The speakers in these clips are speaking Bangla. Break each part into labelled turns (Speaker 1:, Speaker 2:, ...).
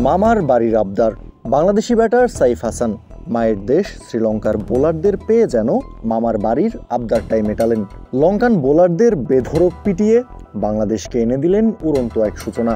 Speaker 1: মামার বাড়ির আবদার। বাংলাদেশি ব্যাটার সাইফ হাসান মায়ের দেশ শ্রীলঙ্কার বোলারদের পেয়ে যেন মামার বাড়ির আবদারটাই মেটালেন। লঙ্কান বোলারদের বেধড়ক পিটিয়ে বাংলাদেশকে এনে দিলেন উড়ন্ত এক সূচনা।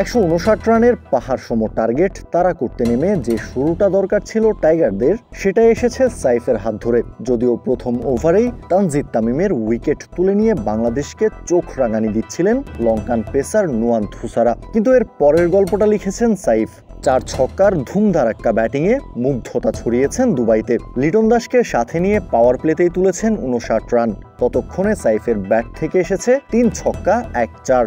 Speaker 1: 159 রানের পাহাড়সম টার্গেট তারা করতে নেমে যে শুরুটা দরকার ছিল টাইগারদের, সেটাই এসেছে সাইফের হাত ধরে। যদিও প্রথম ওভারেই তানজিদ তামিমের উইকেট তুলে নিয়ে বাংলাদেশকে চোখ রাঙানি দিচ্ছিলেন লঙ্কান পেসার নুয়ান থুসারা, কিন্তু এর পরের গল্পটা লিখেছেন সাইফ। 4 ছক্কার ধুমধারাক্কা ব্যাটিংয়ে মুগ্ধতা ছড়িয়েছেন দুবাইতে। লিটন দাসকে সাথে নিয়ে পাওয়ার প্লেতেই তুলেছেন 59 রান। ততক্ষণে সাইফের ব্যাট থেকে এসেছে 3 ছক্কা 1 4।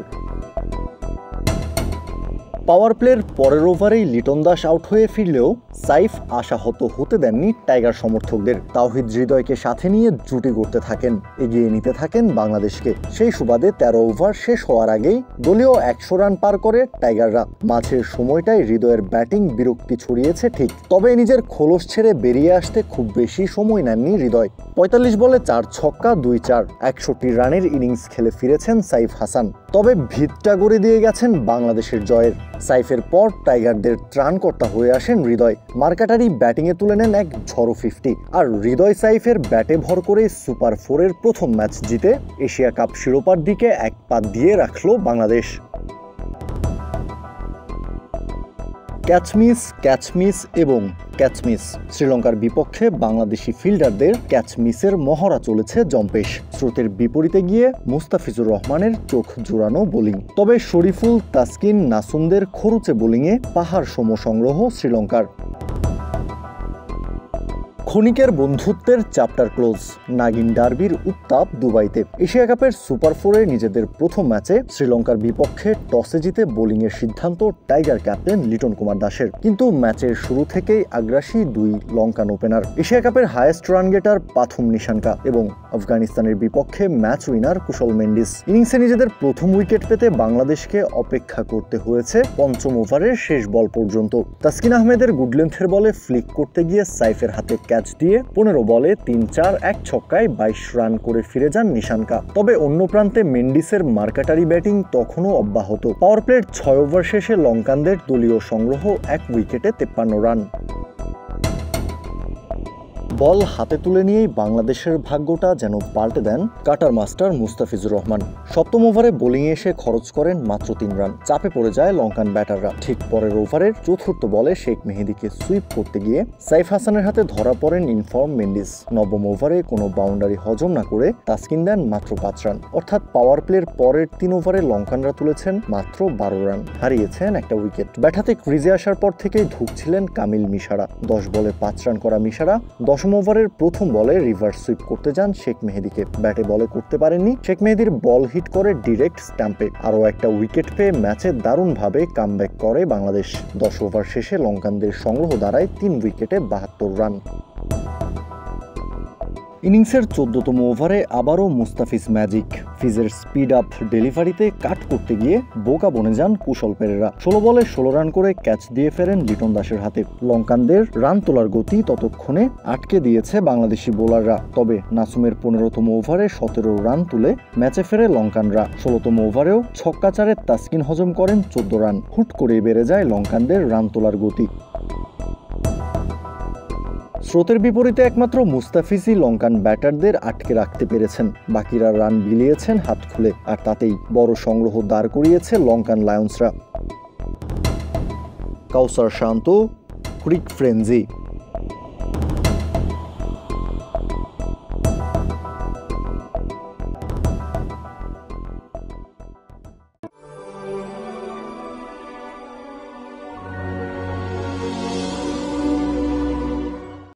Speaker 1: পাওয়ার প্লের পরের ওভারেই লিটন দাস আউট হয়ে ফিরলেও সাইফ আশাহত হতে দেননি টাইগার সমর্থকদের। তাওহিদ হৃদয়কে সাথে নিয়ে জুটি করতে থাকেন, এগিয়ে নিতে থাকেন বাংলাদেশকে। সেই সুবাদে 13 ওভার শেষ হওয়ার আগেই দলীয় 100 রান পার করে টাইগাররা। মাঝের সময়টায় হৃদয়ের ব্যাটিং বিরক্তি ছড়িয়েছে ঠিক, তবে নিজের খোলস ছেড়ে বেরিয়ে আসতে খুব বেশি সময় নেননি হৃদয়। 45 বলে 4 ছক্কা 2 4, 61 রানের ইনিংস খেলে ফিরেছেন সাইফ হাসান। তবে ভিতটা গড়ে দিয়ে গেছেন বাংলাদেশের জয়ের। সাইফের পর টাইগারদের ত্রাণকর্তা হয়ে আসেন হৃদয়। মার্কাটারি ব্যাটিংয়ে তুলে নেন এক ঝড়ো 50। আর হৃদয় সাইফের ব্যাটে ভর করে সুপার 4-এর প্রথম ম্যাচ জিতে এশিয়া কাপ শিরোপার দিকে এক পা দিয়ে রাখল বাংলাদেশ। ক্যাচমিস এবং ক্যাচমিস। শ্রীলঙ্কার বিপক্ষে বাংলাদেশি ফিল্ডারদের ক্যাচমিসের মহড়া চলেছে জম্পেশ। স্রোতের বিপরীতে গিয়ে মুস্তাফিজুর রহমানের চোখ জোড়ানো বোলিং। তবে শরীফুল, তাসকিন, নাসুমদের খরুচে বোলিংয়ে পাহাড় সম সংগ্রহ শ্রীলঙ্কার। ক্ষণিকের বন্ধুত্বের চ্যাপ্টার ক্লোজ। নাগিন ডার্বির উত্তাপ দুবাইতে। এশিয়া কাপের সুপার 4-এ নিজেদের প্রথম ম্যাচে শ্রীলঙ্কার বিপক্ষে টসে জিতে বোলিংয়ের সিদ্ধান্ত টাইগার ক্যাপ্টেন লিটন কুমার দাসের। কিন্তু ম্যাচের শুরু থেকেই আগ্রাসী 2 লঙ্কান ওপেনার। এশিয়া কাপের হাইয়েস্ট রান গেটার পাথুম নিশাঙ্কা এবং আফগানিস্তানের বিপক্ষে ম্যাচ উইনার কুশল মেন্ডিস। ইনিংসে নিজেদের প্রথম উইকেট পেতে বাংলাদেশকে অপেক্ষা করতে হয়েছে পঞ্চম ওভারের শেষ বল পর্যন্ত। তাসকিন আহমেদের গুডলেন্থের বলে ফ্লিক করতে গিয়ে সাইফের হাতে ক্যাচ দিয়ে 15 বলে 3 4, 1 ছক্কায় 22 রান করে ফিরে যান নিশাঙ্কা। তবে অন্য প্রান্তে মেন্ডিসের মার্কাটারি ব্যাটিং তখনও অব্যাহত। পাওয়ার প্লের 6 ওভার শেষে লঙ্কানদের দলীয় সংগ্রহ 1 উইকেটে 53 রান। বল হাতে তুলে নিয়েই বাংলাদেশের ভাগ্যটা যেন পাল্টে দেন কাটার মাস্টার মুস্তাফিজুর রহমান। সপ্তম ওভারে বোলিংয়ে এসে খরচ করেন মাত্র 3 রান। চাপে পড়ে যায় লঙ্কান ব্যাটাররা। ঠিক পরের ওভারের চতুর্থ বলে শেখ মেহেদীকে সুইপ করতে গিয়ে সাইফ হাসানের হাতে ধরা পড়েন ইনফর্ম মেন্ডিস। নবম ওভারে কোনো বাউন্ডারি হজম না করে তাসকিন দেন মাত্র 5 রান। অর্থাৎ পাওয়ার প্লের পরের 3 ওভারে লঙ্কানরা তুলেছেন মাত্র 12 রান, হারিয়েছেন একটা উইকেট। ব্যাট হাতে ক্রিজে আসার পর থেকেই ধুঁকছিলেন কামিল মিশারা। 10 বলে 5 রান করা মিশারা 10 ওভারের প্রথম বলে রিভার্স সুইপ করতে যান শেখ মেহেদীকে। ব্যাটে বলে করতে পারেননি। শেখ মেহেদীর বল হিট করে ডিরেক্ট স্ট্যাম্পে। আরও একটা উইকেট পেয়ে ম্যাচে দারুণভাবে কামব্যাক করে বাংলাদেশ। 10 ওভার শেষে লঙ্কানদের সংগ্রহ দাঁড়ায় 3 উইকেটে 72 রান। ইনিংসের 14তম ওভারে আবারও মুস্তাফিজ ম্যাজিক। ফিজের স্পিড আপ ডেলিভারিতে কাট করতে গিয়ে বোকা বনে যান কুশল পেরেরা। 16 বলে 16 রান করে ক্যাচ দিয়ে ফেরেন লিটন দাসের হাতে। লঙ্কানদের রান তোলার গতি ততক্ষণে আটকে দিয়েছে বাংলাদেশি বোলাররা। তবে নাসুমের 15তম ওভারে 17 রান তুলে ম্যাচে ফেরে লঙ্কানরা। 16তম ওভারেও ছক্কা 4-এ তাসকিন হজম করেন 14 রান। হুট করে বেড়ে যায় লঙ্কানদের রান তোলার গতি। স্রোতের বিপরীতে একমাত্র মুস্তাফিজই লঙ্কান ব্যাটারদের আটকে রাখতে পেরেছেন। বাকিরা রান বিলিয়েছেন হাত খুলে, আর তাতেই বড় সংগ্রহ দাঁড় করিয়েছে লঙ্কান লায়ন্সরা। কাউসার শান্ত, ক্রিক ফ্রেঞ্জি।